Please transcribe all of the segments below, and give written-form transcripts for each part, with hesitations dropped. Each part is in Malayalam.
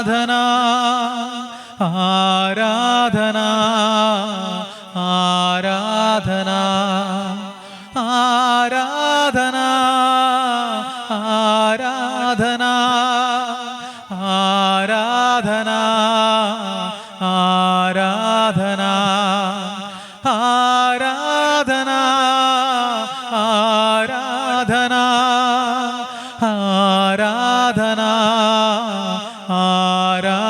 ആരാധന ആരാധന ആരാധന ആരാധന ആരാധന ആരാധന ആരാധന ആരാധന ആരാധന ആരാധന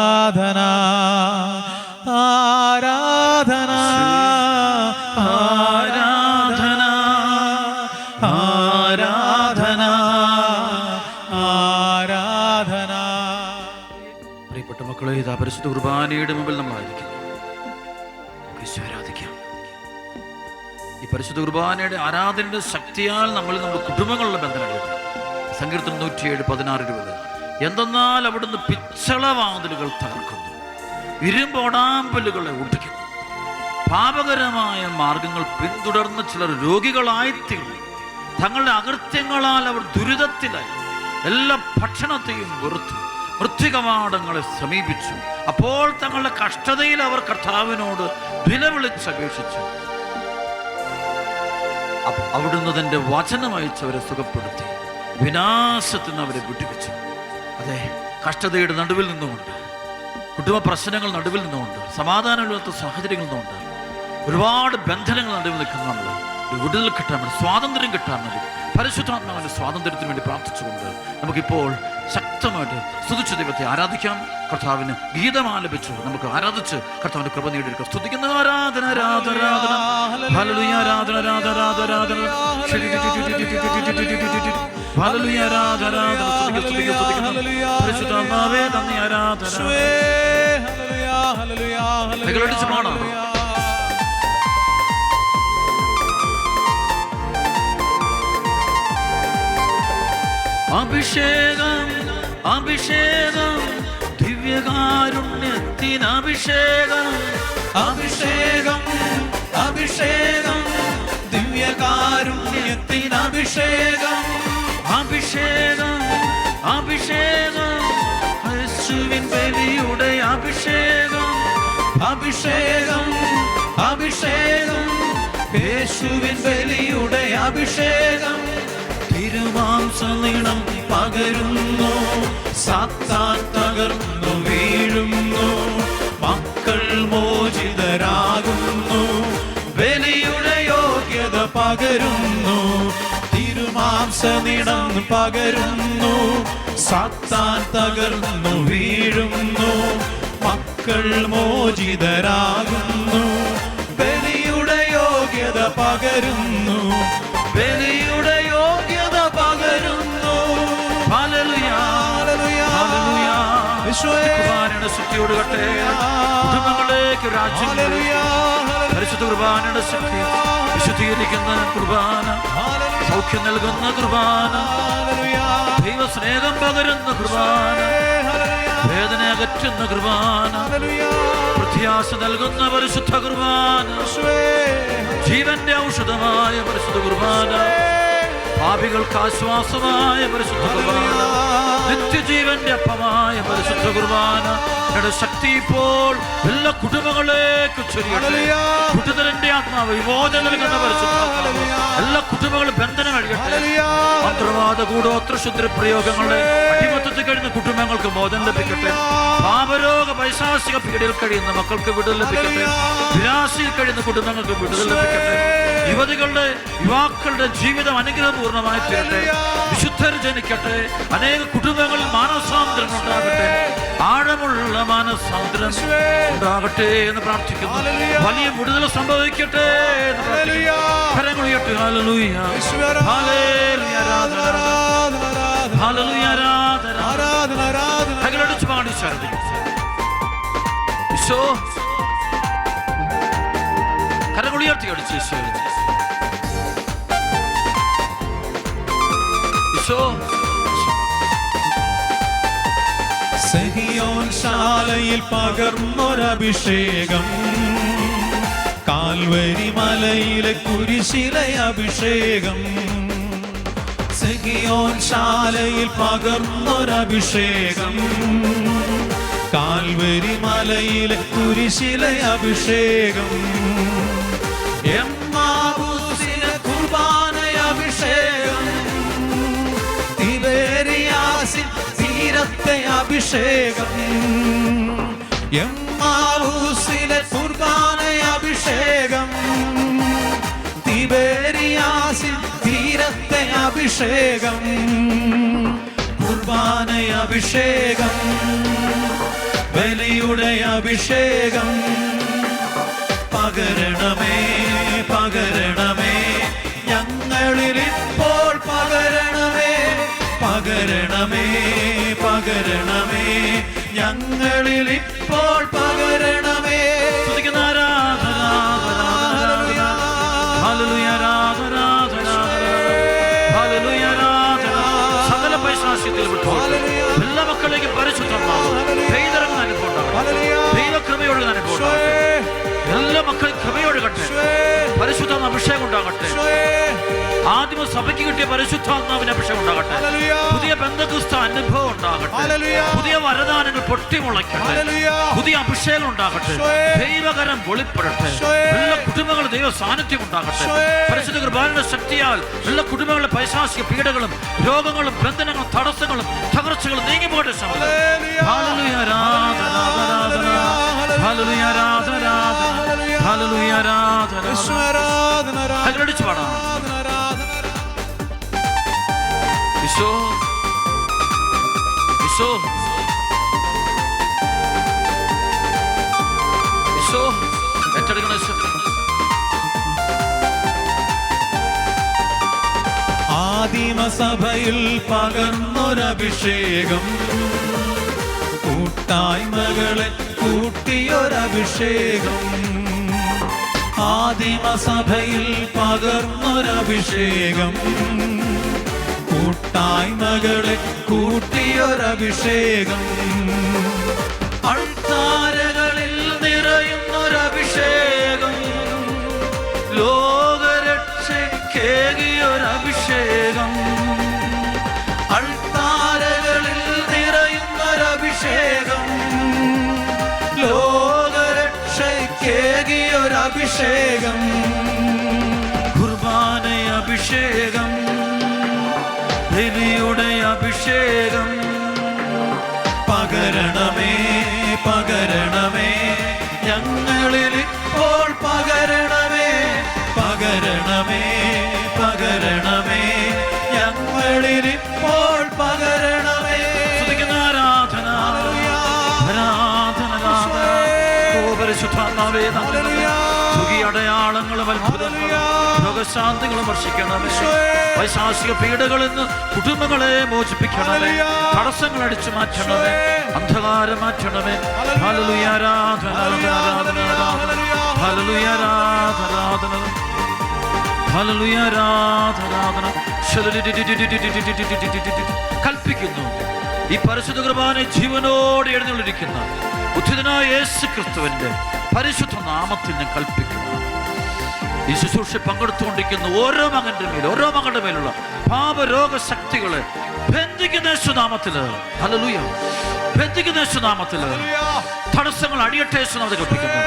ആരാധന ആരാധന ആരാധന ആരാധന. പ്രിയപ്പെട്ട മക്കളെ, ഇതാ പരിശുദ്ധ കുർബാനയുടെ മുമ്പിൽ നമ്മളായിരിക്കുന്നു. ആരാധിക്കാം. ഈ പരിശുദ്ധ കുർബാനയുടെ ആരാധനയുടെ ശക്തിയാൽ നമ്മൾ നമ്മുടെ കുടുംബങ്ങളുടെ ബന്ധനങ്ങൾ. സങ്കീർത്തനം 107:16-20. എന്തെന്നാൽ അവിടുന്ന് പിച്ചളവാതിലുകൾ തകർക്കുന്നു, ഇരുമ്പോടാമ്പലുകളെ ഒടിക്കുന്നു. പാപകരമായ മാർഗങ്ങൾ പിന്തുടർന്ന് ചിലർ രോഗികളായിത്തീർന്നു. തങ്ങളുടെ അകൃത്യങ്ങളാൽ അവർ ദുരിതത്തിലായി. എല്ലാ ഭക്ഷണത്തെയും വെറുത്തു, മൃത്യുകവാടങ്ങളെ സമീപിച്ചു. അപ്പോൾ തങ്ങളുടെ കഷ്ടതയിൽ അവർ കർത്താവിനോട് വിലവിളിച്ചപേക്ഷിച്ചു. അവിടുന്ന് തൻ്റെ വചനം അയച്ചവരെ സുഖപ്പെടുത്തി, വിനാശത്തിൽ നിന്ന് അവരെ വിടുവിച്ചു. അതെ, കഷ്ടതയുടെ നടുവിൽ നിന്നുകൊണ്ട്, കുടുംബ പ്രശ്നങ്ങൾ നടുവിൽ നിന്നുകൊണ്ട്, സമാധാനമില്ലാത്ത സാഹചര്യങ്ങളിൽ നിന്നുകൊണ്ട്, ഒരുപാട് ബന്ധനങ്ങൾ നടുവിൽ നിൽക്കുന്ന നമ്മൾ ഒരു വിടുതൽ കിട്ടാൻ വേണ്ടി, സ്വാതന്ത്ര്യം കിട്ടാൻ വേണ്ടി, പരിശുദ്ധാത്മാവിന്റെ സ്വാതന്ത്ര്യത്തിന് വേണ്ടി പ്രാർത്ഥിച്ചുകൊണ്ട് നമുക്കിപ്പോൾ ശക്തമായിട്ട് സ്തുതിച്ച് ദൈവത്തെ ആരാധിക്കാം. കർത്താവിന് ഗീതം ആലപിച്ച് നമുക്ക് ആരാധിച്ച് കർത്താവിന്റെ കൃപ നേടിയെടുക്കാം. സ്തുതിക്കുന്ന ആരാധന ആരാധന ഹല്ലേലൂയ ആരാധന ആരാധന ആരാധന ഹല്ലേലൂയ ആരാധന പരിശുദ്ധാത്മാവേ നന്ദി ആരാധന. കൈകളടിച്ച് പാടാം. അഭിഷേകം അഭിഷേകം ദിവ്യകാരുണ്യത്തിന് അഭിഷേകം അഭിഷേകം അഭിഷേകം ദിവ്യകാരുണ്യത്തിന് അഭിഷേകം അഭിഷേകം അഭിഷേകം യേശുവിൻ ബലിയുടെ അഭിഷേകം അഭിഷേകം അഭിഷേകം യേശുവിൻ ബലിയുടെ അഭിഷേകം തിരുമാംസനിണം പകരുന്നു, സാത്താൻ തകർന്നു വീഴുന്നു, മക്കൾ മോചിതരാകുന്നു, ബലിയുടെ യോഗ്യത പകരുന്നു. തിരുമാംസനിണം പകരുന്നു, സാത്താൻ തകർന്നു വീഴുന്നു, മക്കൾ മോചിതരാകുന്നു, ബലിയുടെ യോഗ്യത പകരുന്നു, ബലിയുടെ യോഗ്യത പകരുന്നു. Hallelujah hallelujah hallelujah. കുർബാനയുടെ ശക്തിയോട് കട്ടെ കുടുംബങ്ങളിലേക്ക്, രാജ്യങ്ങളിലേക്ക് പരിശുദ്ധ കുർബാനയുടെ ശക്തി. വിശുദ്ധീകരിക്കുന്ന കുർബാന, സൗഖ്യം നൽകുന്ന കുർബാന, ദൈവസ്നേഹം പകരുന്ന കുർബാന, വേദന അകറ്റുന്ന കുർബാന, പ്രത്യാശ നൽകുന്ന പരിശുദ്ധ കുർബാന, ജീവന്റെ ഔഷധമായ പരിശുദ്ധ കുർബാന, പാപികൾക്ക് ആശ്വാസമായ പരിശുദ്ധ കുർബാന, നിത്യജീവന്റെ അപ്പമായ പരിശുദ്ധ കുർബാന. ശക്തി ഇപ്പോൾ എല്ലാ കുടുംബങ്ങളിലേക്ക് ചൊരിയട്ടെ. കുടുംബത്തിന്റെ ആത്മാവ് വിമോചനം നൽകുന്ന പരിശുദ്ധ എല്ലാ കുടുംബങ്ങളും ബന്ധനം കഴിയട്ടെ. മന്ത്രവാദ കൂടോത്ര ശുദ്ര പ്രയോഗങ്ങളുടെ അടിമത്തത്തിൽ കഴിയുന്ന കുടുംബങ്ങൾക്ക് മോചനം ലഭിക്കട്ടെ. പാപരോഗ പൈശാചിക പീഡയിൽ കഴിയുന്ന മക്കൾക്ക് വിടുതൽ ലഭിക്കട്ടെ. നിരാശയിൽ കഴിയുന്ന കുടുംബങ്ങൾക്ക് വിടുതൽ ലഭിക്കട്ടെ. യുവതികളുടെ യുവാക്കളുടെ ജീവിതം അനുഗ്രഹപൂർണ്ണമായി തീരട്ടെ. വിശുദ്ധർ ജനിക്കട്ടെ. അനേക കുടുംബങ്ങളിൽ മാനസാന്തരം ഉണ്ടാകട്ടെ. ആഴമുള്ള മാനസാന്തരം ഉണ്ടാകട്ടെ എന്ന് പ്രാർത്ഥിക്കുന്നു. വലിയ വിടുതൽ സംഭവിക്കട്ടെ എന്ന് പ്രാർത്ഥിക്കുന്നു. കരങ്ങളുയർത്തി ഹല്ലേലൂയ ഹല്ലേലൂയ ആരാധന ഹല്ലേലൂയ ആരാധന ആരാധന ആരാധന. കൈകളടിച്ച് പാടി ആരാധിക്കുന്നു. ഈശോ കരങ്ങളുയർത്തി അടിച്ച് ഈശോ ഈശോ. സിഹിയോൻ ശാലയിൽ പകർന്നൊരഭിഷേകം, കാൽവരി മലയിലെ കുരിശിലെ അഭിഷേകം. സിഹിയോൻ ശാലയിൽ പകർന്നൊരഭിഷേകം, കാൽവരി മലയിലെ കുരിശിലെ അഭിഷേകം, എമ്മാവൂസിലെ കുർബാന അഭിഷേകം, തിബേരിയാസിൻ തീരത്തെ അഭിഷേകം, എമ്മാവൂസിലെ കുർബാന അഭിഷേകം, തിബേരിയാസിൻ തീരത്തെ അഭിഷേകം, കുർബാന അഭിഷേകം, ബലിയുടെ അഭിഷേകം, പകരണമേ പകരണമേ ഞങ്ങളിൽ ഇപ്പോൾ പകരണമേ, പകരണമേ പകരണമേ ഞങ്ങളിൽ ഇപ്പോൾ പകരണമേ. സകല പൈശാചികത്തിൽ വിട്ടു എല്ലാ മക്കളിലേക്ക് പരിശുദ്ധമാകും ദൈവകൃപയുടെ അനുഭവം, എല്ലാ മക്കളും കൃപയൊഴുകട്ടെ, പരിശുദ്ധ അഭിഷേകം ഉണ്ടാകട്ടെ. ആദിമ സഭയ്ക്ക് കിട്ടിയ പരിശുദ്ധാത്മാവിന്റെ അഭിഷേകം ഉണ്ടാകട്ടെ, പുതിയ പെന്തക്കോസ്ത് അനുഭവം ഉണ്ടാകട്ടെ, പുതിയ വരദാനങ്ങൾ പൊട്ടിമുളയ്ക്കട്ടെ, പുതിയ അഭിഷേകം ഉണ്ടാകട്ടെ, ദൈവകരം വെളിപ്പെടട്ടെ, എല്ലാ കുടുംബങ്ങളും ദൈവ സാന്നിധ്യം ഉണ്ടാകട്ടെ. പരിശുദ്ധ കുർബാനയുടെ ശക്തിയാൽ എല്ലാ കുടുംബങ്ങളുടെ പൈശാചിക പീഡകളും രോഗങ്ങളും ബന്ധനങ്ങളും തടസ്സങ്ങളും തകർച്ചകളും നീങ്ങിപ്പോട്ടെ. ആദിമസഭയിൽ പകർന്നൊരഭിഷേകം, കൂട്ടായ്മകളെ കൂട്ടിയൊരഭിഷേകം, ആദിമസഭയിൽ പകർന്നൊരഭിഷേകം, കൂട്ടായ്മകളെ കൂട്ടിയൊരഭിഷേകം, അൾത്താരകളിൽ നിറയുന്നൊരഭിഷേകം, ലോകരക്ഷയ്ക്കേകിയൊരഭിഷേകം, അൾത്താരകളിൽ നിറയുന്നൊരഭിഷേകം, ലോകരക്ഷയ്ക്കേകിയൊരഭിഷേകം, കുർബാന അഭിഷേകം, ബലിയുടെ അഭിഷേകം, പകരണമേ പകരണമേ ഞങ്ങളിൽ ഇപ്പോൾ പകരണമേ, പകരണമേ പകരണമേ ഞങ്ങളിൽ ഇപ്പോൾ പകരണമേ. ആരാധന പരിശുദ്ധാത്മാവേ, അടയാളങ്ങളും അത്ഭുതങ്ങളും രോഗശാന്തികളും വർഷിക്കണമേ. പൈശാചിക പീഡകളിൽ നിന്ന് കുടുംബങ്ങളെ മോചിപ്പിക്കണമേ, തടസ്സങ്ങൾ അടിച്ചു മാറ്റണമേ, അന്ധകാരം മാറ്റണമേ. ഹല്ലേലൂയ ആരാധന ആരാധന ഹല്ലേലൂയ ആരാധന ഹല്ലേലൂയ ആരാധന. കൽപ്പിക്കുന്നു ഈ പരിശുദ്ധ കുർബാന ജീവനോടെ എഴുന്നള്ളിരിക്കുന്ന ഉദ്ധിതനായ യേശു ക്രിസ്തുവിന്റെ പരിശുദ്ധ നാമത്തിൽ ഞാൻ കൽപ്പിക്കുന്നു. ഈ ശുശ്രൂഷ പങ്കെടുത്തുകൊണ്ടിരിക്കുന്ന ഓരോ മകളുടെ മേലുള്ള പാപരോഗ ശക്തികളെ ബന്ധിക്കുന്ന യേശുനാമത്തില്, ഹല്ലേലൂയ, ബന്ധിക്കുന്ന യേശുനാമത്തില്, തടസ്സങ്ങൾ അടിയട്ടെ യേശുനാമത്തിൽ കൽപ്പിക്കുന്നു.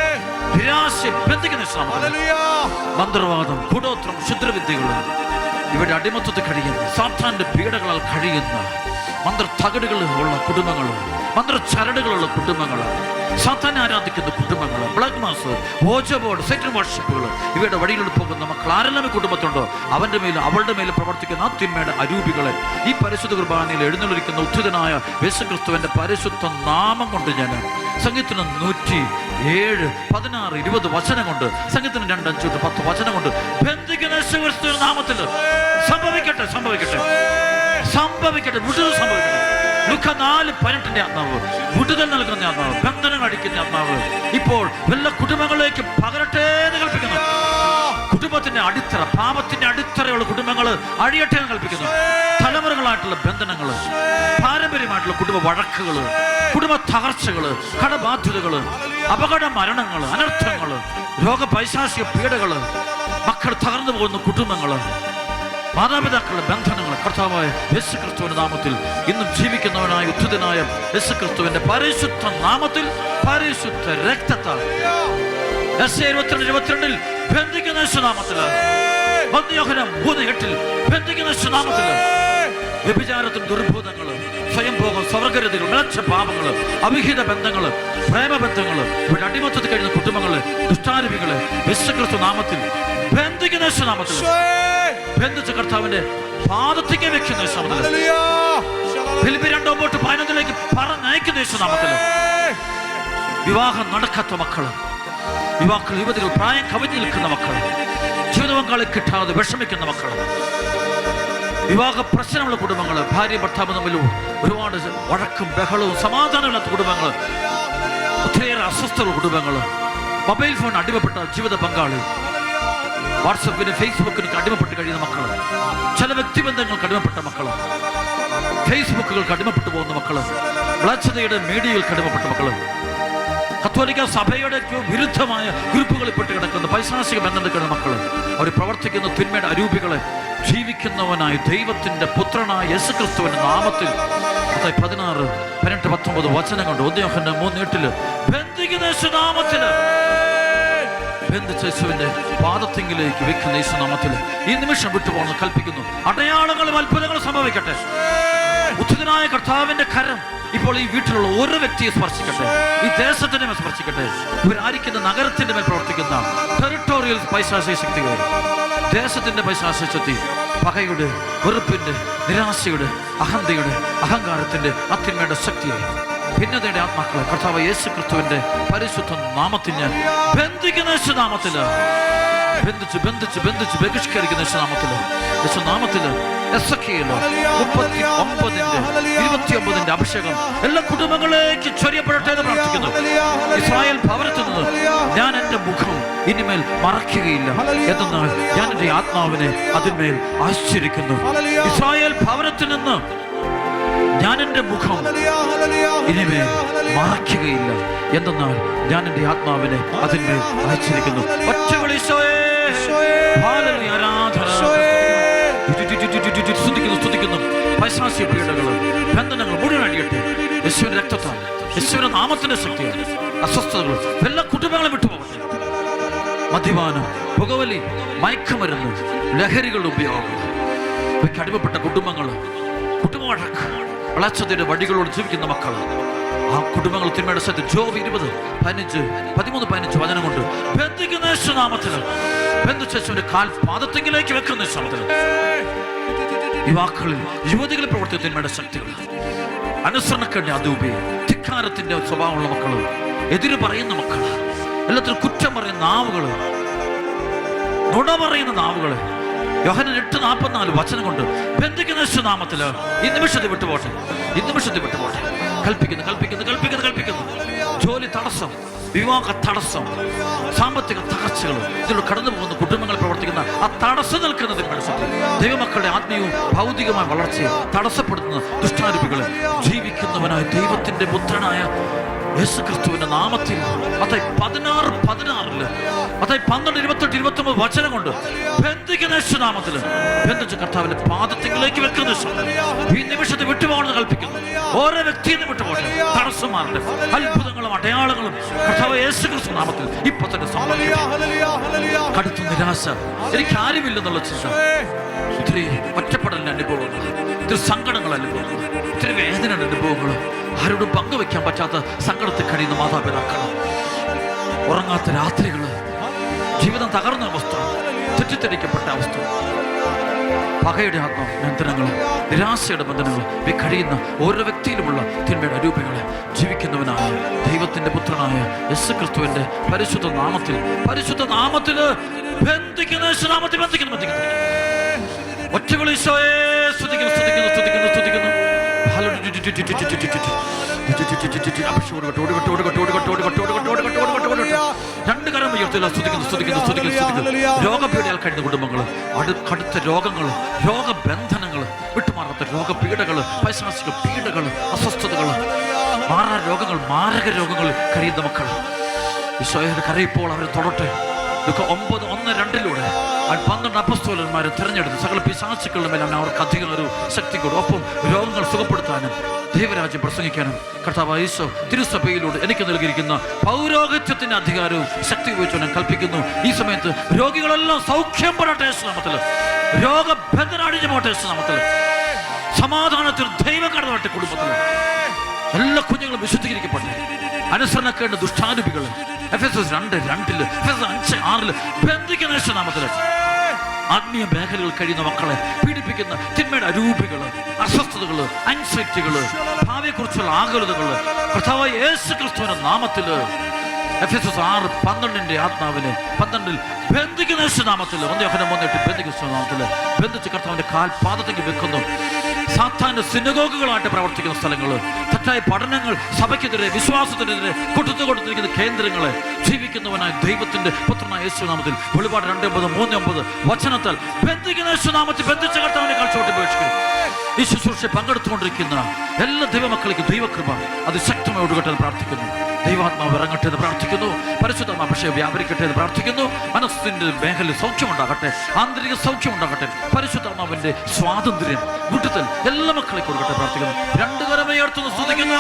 നിരാശ ബന്ധിക്കുന്ന യേശുനാമത്തില്, മന്ത്രവാദം, കൂടോത്രം, ക്ഷുദ്രവിദ്യകള്, ഇവിടെ അടിമത്തത്തിൽ കഴിയുന്ന സാത്താന്റെ പീഡകളാൽ കഴിയുന്ന മന്ത്രത്തകടുകൾ ഉള്ള കുടുംബങ്ങൾ, മന്ത്രചരടുകളുള്ള കുടുംബങ്ങൾ, സാത്താനെ ആരാധിക്കുന്ന കുടുംബങ്ങൾ, black mass, ouija board, Satan വർഷിപ്പുകൾ, ഇവയുടെ വഴിയിലൂടെ പോകുന്ന മക്കൾ ആരെല്ലാം ഈ കുടുംബത്തുണ്ടോ അവന്റെ മേലും അവളുടെ മേലും പ്രവർത്തിക്കുന്ന ആ തിന്മയുടെ അരൂപികളെ ഈ പരിശുദ്ധ കുർബാനയിൽ എഴുന്നള്ളിരിക്കുന്ന ഉദ്ധിതനായ യേശുക്രിസ്തുവിന്റെ പരിശുദ്ധ നാമം കൊണ്ട് ഞാൻ സംഗീതത്തിന് 107, 16, 20 വചനം കൊണ്ട്, സംഗീതത്തിന് 2, 5, 10 വചനം കൊണ്ട് ബന്ധിക്കുന്ന യേശുക്രിസ്തുവിന്റെ നാമത്തിൽ സംഭവിക്കട്ടെ, സംഭവിക്കട്ടെ, സംഭവിക്കട്ടെ, വിടുതൽ സംഭവിക്കട്ടെ. ലൂക്ക 4:18 ആത്മാവ്, വിടുതൽ നൽകുന്ന ആത്മാവ്, ബന്ധനം അടിക്കുന്ന ആത്മാവ് ഇപ്പോൾ എല്ലാ കുടുംബങ്ങളിലേക്ക് പകരട്ടെ എന്ന് കൽപ്പിക്കുന്നു. കുടുംബത്തിന്റെ അടിത്തറ, പാപത്തിന്റെ അടിത്തറയുള്ള കുടുംബങ്ങൾ അഴിയട്ടെ എന്ന് കൽപ്പിക്കുന്നു. തലമുറകളായിട്ടുള്ള ബന്ധനങ്ങൾ, പാരമ്പര്യമായിട്ടുള്ള കുടുംബ വഴക്കുകൾ, കുടുംബ തകർച്ചകൾ, കടബാധ്യതകൾ, അപകട മരണങ്ങൾ, അനർത്ഥങ്ങൾ, രോഗപൈശാചിക പീഡകൾ, മക്കൾ തകർന്നു പോകുന്ന കുടുംബങ്ങൾ, മാതാപിതാക്കളുടെ ബന്ധനങ്ങൾ കർത്താവായ യേശു ക്രിസ്തുവിന്റെ നാമത്തിൽ ഇന്നും ജീവിക്കുന്നവനായ ഉദ്ധിതനായ യേശു ക്രിസ്തുവിന്റെ പരിശുദ്ധ നാമത്തിൽ പരിശുദ്ധ രക്തത്താൽ 22:22 ബന്ധിക്കുന്ന യേശുനാമത്തിൽ, 3:8 ബന്ധിക്കുന്ന യേശുനാമത്തിൽ വ്യഭിചാരത്തിന് ദുർഭൂതങ്ങൾ, സ്വയംഭോഗം, സ്വർഗരതികൾ, മിളച്ച പാപങ്ങൾ, അവിഹിത ബന്ധങ്ങൾ, പ്രേമബന്ധങ്ങൾ, ഇവിടെ അടിമത്തത്തിൽ കഴിയുന്ന കുടുംബങ്ങള്, ദുഷ്ടാരൂപികള് യേശുക്രിസ്തു നാമത്തിൽ ബന്ധിക്കുന്ന യേശുനാമത്തിൽ ബന്ധിച്ച കർത്താവിന്റെ പാദത്തേക്ക് വെക്കുന്ന യേശുനാമത്തിൽ, ഫിലിപ്പി 2:11 പറഞ്ഞയക്കുന്ന യേശുനാമത്തിൽ വിവാഹം നടക്കാത്ത മക്കള്, യുവാക്കൾ, യുവതികൾ, പ്രായം കവിഞ്ഞു നിൽക്കുന്ന മക്കള്, ജീവിത പങ്കാളി കിട്ടാതെ വിഷമിക്കുന്ന മക്കള്, വിവാഹ പ്രശ്നമുള്ള കുടുംബങ്ങൾ, ഭാര്യ ഭർത്താവ് തമ്മിലും ഒരുപാട് വഴക്കും ബഹളവും സമാധാനമില്ലാത്ത കുടുംബങ്ങൾ, ഒത്തിരിയേറെ അസ്വസ്ഥയുള്ള കുടുംബങ്ങൾ, മൊബൈൽ ഫോൺ അടിമപ്പെട്ട ജീവിത പങ്കാളി, വാട്സപ്പിന് ഫേസ്ബുക്കിന് അടിമപ്പെട്ട് കഴിയുന്ന മക്കൾ, ചില വ്യക്തിബന്ധങ്ങൾക്ക് അടിമപ്പെട്ട മക്കൾ, ഫേസ്ബുക്കുകൾക്ക് അടിമപ്പെട്ടു പോകുന്ന മക്കൾ, മ്ലേച്ഛതയുടെ മീഡിയകൾക്ക് അടിമപ്പെട്ട മക്കൾ, കത്തോലിക്ക സഭയുടെ വിരുദ്ധമായ ഗ്രൂപ്പുകളിൽ പെട്ട് കിടക്കുന്ന പൈശാചിക ബന്ധത്തിലുള്ള മക്കൾ, അവർ പ്രവർത്തിക്കുന്ന തിന്മയുടെ അരൂപികളെ ജീവിക്കുന്നവനായ ദൈവത്തിന്റെ പുത്രനായ യേശുക്രിസ്തുവിന്റെ നാമത്തിൽ 16, 18, 19 വചനം കൊണ്ട് 1 യോഹന്നാൻ 3:8 ബന്ധിക്കുന്ന യേശുനാമത്തില് ബന്ധിച്ച യേശുവിന്റെ പാദത്തിങ്കിലേക്ക് വെക്കുന്ന യേശുനാമത്തിൽ ഈ നിമിഷം വിട്ടുപോകുന്നു കൽപ്പിക്കുന്നു. അടയാളങ്ങളും അത്ഭുതങ്ങളും സംഭവിക്കട്ടെ. ഉദ്ധിതനായ കർത്താവിന്റെ കരം ഇപ്പോൾ ഈ വീട്ടിലുള്ള ഓരോ വ്യക്തിയെ സ്പർശിക്കട്ടെ, ഈ ദേശത്തിന്റെ മേൽ സ്പർശിക്കട്ടെ. ഇവരായിരിക്കുന്ന നഗരത്തിന്റെ മേൽ പ്രവർത്തിക്കുന്ന ടെറിട്ടോറിയൽ പൈശാചിക ശക്തികൾ, ദേശത്തിന്റെ പൈശാചിക ശക്തി, പകയുടെ, വെറുപ്പിന്റെ, നിരാശയുടെ, അഹന്തയുടെ, അഹങ്കാരത്തിന്റെ, അത്തിന്മയുടെ ശക്തിയെ, ഭിന്നതയുടെ ആത്മാക്കളെ കർത്താവ് യേശു ക്രിസ്തുവിന്റെ പരിശുദ്ധ നാമത്തിൽ ഞാൻ ബന്ധിക്കുന്ന യേശുനാമത്തില് ബന്ധിച്ച് ബന്ധിച്ച് ബന്ധിച്ച് ബഹിഷ്കരിക്കുന്ന യേശുനാമത്തില്, യേശുനാമത്തില് എസെക്കിയേൽ 39:29 അഭിഷേകം എല്ലാ കുടുംബങ്ങളിലേക്ക് ചൊരിയപ്പെടട്ടെ എന്ന് പ്രാർത്ഥിക്കുന്നു. ഇസ്രായേൽ ഭവനത്തിൽ നിന്ന് ഞാൻ എൻ്റെ മുഖം ഇനിമേൽ മറയ്ക്കുകയില്ല എന്നാൽ ഞാൻ എൻ്റെ ആത്മാവിനെ അതിന്മേൽ ആശ്ചര്യക്കുന്നു. ഇസ്രായേൽ ഭവനത്തിൽ നിന്ന് ഞാൻ എൻ്റെ മുഖം ഇനിമേൽ മറയ്ക്കുകയില്ല എന്തെന്നാൽ ഞാൻ എൻ്റെ ആത്മാവിനെ അതിന്മേൽ അയച്ചിരിക്കുന്നു. സ്തുതിക്കുന്നു. പൈശാചിക പീഡകൾ, ബന്ധനങ്ങൾ മുഴുവൻ അടിയട്ടെ യേശുവിന്റെ രക്തത്താൽ, യേശുവിന്റെ നാമത്തിന്റെ ശക്തിയാണ്. അസ്വസ്ഥതകൾ എല്ലാ കുടുംബങ്ങളും വിട്ടുപോകട്ടെ. മദ്യപാനം, പുകവലി, മയക്കുമരുന്ന്, ലഹരികളുടെ ഉപയോഗം, അടിമപ്പെട്ട കുടുംബങ്ങൾ, കുടുംബവഴക്ക്, വളച്ചതിന്റെ വടികളോട് ജീവിക്കുന്ന മക്കൾ, ആ കുടുംബങ്ങൾ തിന്മയുടെ സ്ഥലത്ത് ജോബ് 20:13 വചനം കൊണ്ട് ബന്ധിക്കുന്ന യേശുനാമത്തില് ബന്ധിച്ച യേശുവിന്റെ കാൽ പാദത്തെങ്കിലേക്ക് വെക്കുന്ന യേശുനാമത്തില് യുവാക്കളിൽ, യുവതികളിൽ പ്രവർത്തിക്കുന്ന തിന്മയുടെ ശക്തികൾ, അനുസരണക്കേണ്ട അതൂപി, ധിക്കാരത്തിന്റെ സ്വഭാവമുള്ള മക്കള്, എതിര് പറയുന്ന മക്കള്, എല്ലാത്തിനും കുറ്റം പറയുന്ന നാവുകള്, നുണ പറയുന്ന നാവുകള്, യോഹന്നാൻ 8:44 വചനം കൊണ്ട് ബന്ധിക്കുന്ന യേശുനാമത്തില് ഈ നിമിഷത്തിൽ വിട്ടുപോട്ടെ, ഈ നിമിഷത്തിൽ വിട്ടുപോട്ടെ. കൽപ്പിക്കുന്നു കൽപ്പിക്കുന്നു കൽപ്പിക്കുന്നു കൽപ്പിക്കുന്നു. ജോലി തടസ്സം, വിവാഹ തടസ്സം, സാമ്പത്തിക തകർച്ചകൾ, ഇതിലൂടെ കടന്നു പോകുന്ന കുടുംബങ്ങൾ പ്രവർത്തിക്കുന്ന ആ തടസ്സം നിൽക്കുന്നതിന് മനസ്സിലാക്കി ദൈവമക്കളുടെ ആത്മീയവും ഭൗതികമായ വളർച്ചയെ തടസ്സപ്പെടുത്തുന്ന ദുഷ്ടാരൂപികളെ ജീവിക്കുന്നവനായ ദൈവത്തിന്റെ പുത്രനായ യേശുക്രിസ്തുവിന്റെ നാമത്തിൽ 16:16 12:28-29 വചനം കൊണ്ട് ബന്ധിക്കുന്ന യേശുനാമത്തില് ബന്ധിച്ച കർത്താവിന്റെ പാദത്തിലേക്ക് വെക്കുന്ന ഈ നിമിഷത്തെ വിട്ടുപോകണമെന്ന് കൽപ്പിക്കുന്നു. ഓരോ വ്യക്തിയും വിട്ടുപോകട്ടെ, തടസ്സം മാറട്ടെ, അത്ഭുതങ്ങളും അടയാളങ്ങളും കർത്താവ് യേശുക്രിസ്തു നാമത്തിൽ ഇപ്പൊ തന്നെ സംഭവിക്കട്ടെ. കടുത്ത നിരാശ, എനിക്ക് ആരുമില്ലെന്നുള്ള ചിന്ത, ഒത്തിരി ഒറ്റപ്പെടലിന്റെ അനുഭവങ്ങൾ, ഒത്തിരി സങ്കടങ്ങൾ അനുഭവങ്ങൾ, ഒത്തിരി വേദനയുടെ അനുഭവങ്ങൾ, ആരോടും പങ്കുവെക്കാൻ പറ്റാത്ത സങ്കടത്തിൽ കഴിയുന്ന മാതാപിതാക്കൾ, ഉറങ്ങാത്ത രാത്രികൾ, ജീവിതം തകർന്ന അവസ്ഥ, തെറ്റിദ്ധരിക്കപ്പെട്ട അവസ്ഥ, പകയുടെ ആത്മബന്ധനങ്ങൾ, നിരാശയുടെ ബന്ധനങ്ങൾ കഴിയുന്ന ഓരോ വ്യക്തിയിലുമുള്ള തിന്മയുടെ അരൂപികളെ ജീവിക്കുന്നവനായ ദൈവത്തിന്റെ പുത്രനായ യേശുക്രിസ്തുവിന്റെ പരിശുദ്ധ നാമത്തിൽ ബന്ധിക്കുന്ന യേശുനാമത്തിൽ ബന്ധിക്കുന്നു ബന്ധിക്കുന്നു. ഒറ്റവിളി ഈശോയെ സ്തുതിക്കുന്നു സ്തുതിക്കുന്നു സ്തുതിക്കുന്നു സ്തുതിക്കുന്നു. രണ്ട് കരം ഉയർത്തില്ല, സ്തുതിക്കുന്നു സ്തുതിക്കുന്നു സ്തുതിക്കുന്നു സ്തുതിക്കുന്നു. രോഗപീഠയാൽ കഴിയുന്ന കുടുംബങ്ങൾ, കടുത്ത രോഗങ്ങൾ, രോഗബന്ധനങ്ങൾ, വിട്ടുമാറാത്ത രോഗപീഠകൾ, പൈശാചിക പീഡകൾ, അസ്വസ്ഥതകൾ, മാറാ രോഗങ്ങൾ, മാരക രോഗങ്ങൾ കഴിയുന്ന മക്കൾ ഈശോയുടെ കരയിപ്പോൾ അവരെ തൊടട്ടെ, 9:1-2 12 അപ്പസ്തോലന്മാരെ തിരഞ്ഞെടുത്ത് സകല പിശാചുക്കളുടെ മേലെ അവർക്ക് അധികം ഒരു ശക്തി കൊടുക്കും. ഒപ്പം രോഗങ്ങൾ സുഖപ്പെടുത്താനും ദൈവരാജ്യം പ്രസംഗിക്കാനും കർത്താവായ യേശു തിരുസഭയിലൂടെ എനിക്ക് നൽകിയിരിക്കുന്ന പൗരോഹിത്യത്തിന്റെ അധികാരവും ശക്തി ഉപയോഗിച്ച് ഞാൻ കൽപ്പിക്കുന്നു. ഈ സമയത്ത് രോഗികളെല്ലാം സൗഖ്യം പെടട്ടെ യേശുനാമത്തിൽ. രോഗബന്ധനം അടിഞ്ഞു പോട്ടെ യേശുനാമത്തിൽ. സമാധാനത്തിൽ ദൈവം കടന്നു കുടുംബത്തിൽ എല്ലാ കുഞ്ഞുങ്ങളും വിശുദ്ധീകരിക്കപ്പെട്ടെ. അനുസരണക്കേണ്ട ദുഷ്ടാരൂപികൾ എഫെസോസ് 2:2 എഫെസോസ് 5:6 ബന്ധിക്കുന്ന യേശുനാമത്തിൽ. ആത്മീയ മേഖലകൾ കഴിയുന്ന മക്കളെ പീഡിപ്പിക്കുന്ന തിന്മയുടെ അരൂപികൾ, അസ്വസ്ഥതകൾ, ആൻസൈറ്റികൾ, ഭാവിയെക്കുറിച്ചുള്ള ആകുലതകൾ കർത്താവായ യേശു ക്രിസ്തുവിന്റെ നാമത്തിൽ എഫെസോസ് 6:12 ആത്മാവിനെ 12 ബന്ധിക്കുന്ന യേശുനാമത്തിൽ 1 യോഹന്നാൻ 3:8 ബന്ധിക്കുന്ന നാമത്തിൽ ബന്ധിച്ച് കർത്താവിന്റെ കാൽപാദത്തേക്ക് വെക്കുന്നു. സാത്താന്റെ സിനഗോഗുകളായിട്ട് പ്രവർത്തിക്കുന്ന സ്ഥലങ്ങൾ, തെറ്റായ പഠനങ്ങൾ, സഭയ്ക്കെതിരെ വിശ്വാസത്തിനെതിരെ കൊടുത്തുകൊടുത്തിരിക്കുന്ന കേന്ദ്രങ്ങളെ ജീവിക്കുന്നവനായ ദൈവത്തിന്റെ പുത്രനായ യേശുനാമത്തിൽ വെളിപാട് 2:9-3:9 വചനത്താൽ ബന്ധിക്കുന്ന യേശുനാമത്തിൽ ബന്ധിച്ച കർത്താവിനെ കാഴ്ചവെട്ടി ഉപേക്ഷിക്കുന്നു. ഈ ശുശ്രൂഷയെ പങ്കെടുത്തുകൊണ്ടിരിക്കുന്ന എല്ലാ ദൈവമക്കൾക്ക് ദൈവകൃപ അതിശക്തമായി ഒടുകട്ടെ എന്ന് പ്രാർത്ഥിക്കുന്നു. ദൈവാത്മാവ് ഇറങ്ങട്ടെ എന്ന് പ്രാർത്ഥിക്കുന്നു. പരിശുദ്ധ അഭിഷേകം വ്യാപരിക്കട്ടെ എന്ന് പ്രാർത്ഥിക്കുന്നു. മനസ്സിന്റെ മേഖലയിൽ സൗഖ്യമുണ്ടാകട്ടെ, ആന്തരിക സൗഖ്യമുണ്ടാകട്ടെ. പരിശുദ്ധാത്മാവിന്റെ സ്വാതന്ത്ര്യം വിടുതൽ എല്ലാ മക്കളെ കൊടുക്കട്ടെ പ്രാർത്ഥിക്കുന്നു. 2 കരമുയർത്തുന്നു, സ്തുതിക്കുന്നു.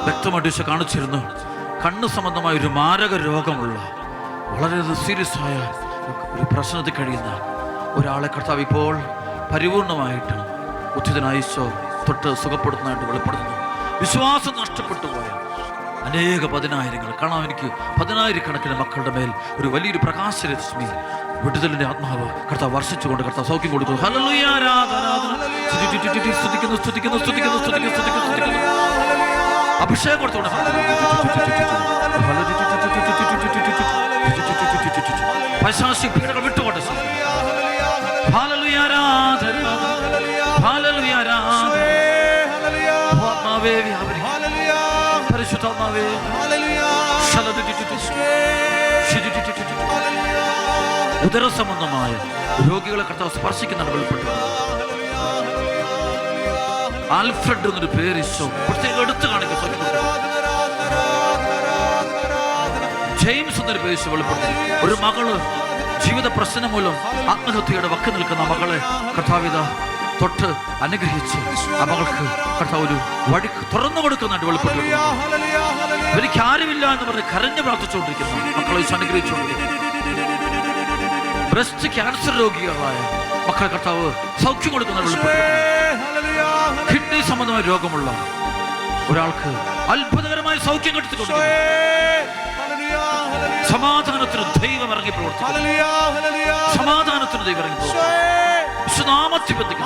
വ്യക്തമായിട്ട് കാണിച്ചിരുന്നു. കണ്ണ് സംബന്ധമായ ഒരു മാരക രോഗമുള്ള വളരെ സീരിയസ് ആയ ഒരു പ്രശ്നത്തിൽ കഴിയുന്ന ഒരാളെ കർത്താവ് ഇപ്പോൾ പരിപൂർണമായിട്ട് ഉദ്ധിതനായ ഈശോ തൊട്ട് സുഖപ്പെടുത്തുന്നതായിട്ട് വെളിപ്പെടുത്തുന്നു. വിശ്വാസം നഷ്ടപ്പെട്ടു പോയ അനേക 10,000 കാണാം. എനിക്ക് 10,000 മക്കളുടെ മേൽ ഒരു വലിയൊരു പ്രകാശരശ്മി വിടുതലിന്റെ ആത്മാവ് കർത്താവ് വർഷിച്ചുകൊണ്ട് കർത്താവ് സൗഖ്യം കൊടുക്കുന്നു. ഹല്ലേലൂയ, സ്തുതിക്കുന്നു, സ്തുതിക്കുന്നു, സ്തുതിക്കുന്നു, സ്തുതിക്കുന്നു, സ്തുതിക്കുന്നു. അഭിഷേകം കൊടുത്തുകൊണ്ട് പൈശാചിക പീഡകൾ വിട്ടുകൊണ്ട് ഹല്ലേലൂയ, ആരാധന, ഹല്ലേലൂയ, ആരാധന. ആത്മാവേ വ്യാപരിക്കുക, പരിശുദ്ധാത്മാവേ. ഉദര സംബന്ധമായ രോഗികളെ കർത്താവ് സ്പർശിക്കുന്നതാണ് വെളിപ്പെട്ടു. ആൽഫ്രഡ് എന്നൊരു പേര് ഈശോ പ്രത്യേകം എടുത്തു കാണിക്കുന്നു. ജെയിംസ് എന്നൊരു പേര് ഈശോ വെളിപ്പെടുത്തി. ഒരു മകള് ജീവിത പ്രശ്നം മൂലം ആത്മഹത്യയുടെ വക്ക് നിൽക്കുന്ന മകളെ കർത്താവിത തൊട്ട് അനുഗ്രഹിച്ച് ആ മകൾക്ക് കർത്താവ് ഒരു വഴി തുറന്നു കൊടുക്കുന്നതായിട്ട് വെളിപ്പെട്ടു. എനിക്ക് ആരുമില്ല എന്ന് പറഞ്ഞ് കരഞ്ഞു പ്രാർത്ഥിച്ചുകൊണ്ടിരിക്കുന്നു മക്കളെ അനുഗ്രഹിച്ചുകൊണ്ടിരിക്കുന്നു. ബ്രസ്റ്റ് ക്യാൻസർ രോഗികളായ മക്കളെ കർത്താവ് സൗഖ്യം കൊടുക്കുന്ന വെളിപ്പെട്ടു. കിഡ്നി സംബന്ധമായ രോഗമുള്ള ഒരാൾക്ക് അത്ഭുതകരമായ സൗഖ്യം കിട്ടിക്കൊടുക്കുന്നു. സമാധാനത്തിന് ദൈവം ഇറങ്ങി പ്രവർത്തിക്കുന്നു. സമാധാനത്തിന് ദൈവം ഇറങ്ങി വിശ്വനാമത്തിൽ ബന്ധിക്കുന്നു.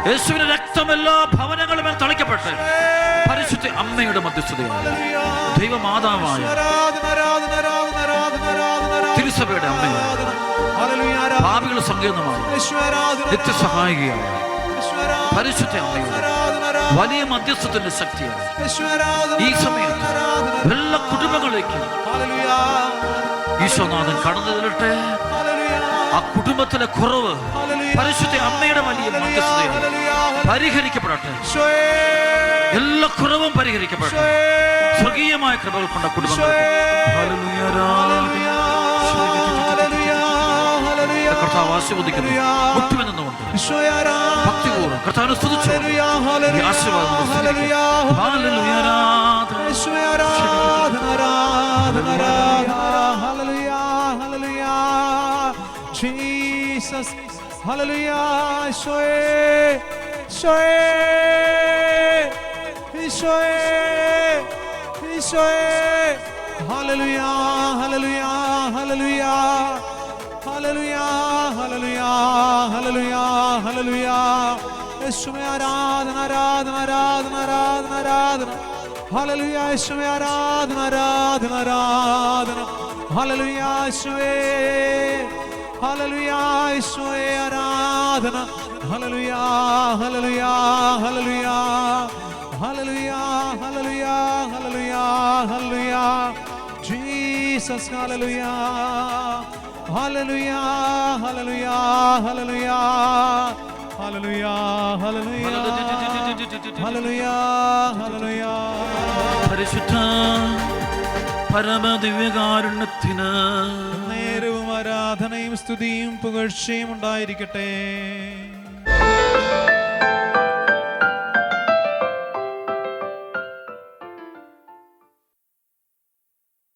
യേശുവിന്റെ രക്തം എല്ലാ ഭവനങ്ങളും തളിക്കപ്പെട്ട് പരിശുദ്ധ അമ്മയുടെ മധ്യസ്ഥതയാണ് ദൈവമാതാവായ തിരുസഭയുടെ അമ്മയാണ് പാപികളുടെ സങ്കേതമാണ് നിത്യസഹായികയാണ് പരിശുദ്ധ അമ്മയുടെ വലിയ മധ്യസ്ഥത്തിന്റെ ശക്തിയാണ്. ഈ സമയത്ത് എല്ലാ കുടുംബങ്ങളിലേക്കും ഈശോനാഥൻ കടന്നു ചെല്ലട്ടെ. ആ കുടുംബത്തിലെ കുറവ് പരിശുദ്ധ അമ്മയുടെ വലിയ മധ്യസ്ഥതയാണ് പരിഹരിക്കപ്പെടട്ടെ. എല്ലാ കുറവും പരിഹരിക്കപ്പെടട്ടെ. സ്വർഗീയമായ കൃപകൾ കൊണ്ട കുടുംബങ്ങൾ കർത്താവ് ആശീർവദിക്കുന്നു. മുട്ടുമെന്നുകൊണ്ട് ഭക്തിപൂർവ്വം കർത്താവിനെ സ്തുതിച്ചു Jesus, hallelujah, Shoe, Shoe, Shoe, Shoe, hallelujah, hallelujah, hallelujah, hallelujah, hallelujah, hallelujah, hallelujah. Yeshua आराधना आराधना आराधना आराधना आराधना hallelujah Yeshua आराधना आराधना आराधना hallelujah Yeshua hallelujah Yeshua आराधना hallelujah hallelujah hallelujah hallelujah hallelujah hallelujah hallelujah Jesus hallelujah hallelujah hallelujah hallelujah hallelujah hallelujah hallelujah hallelujah. പരിശുദ്ധ പരമദിവ്യകാരുണ്യത്തിന് നേരവും ആരാധനയും സ്തുതിയും പുകഴ്ചയും ഉണ്ടായിരിക്കട്ടെ.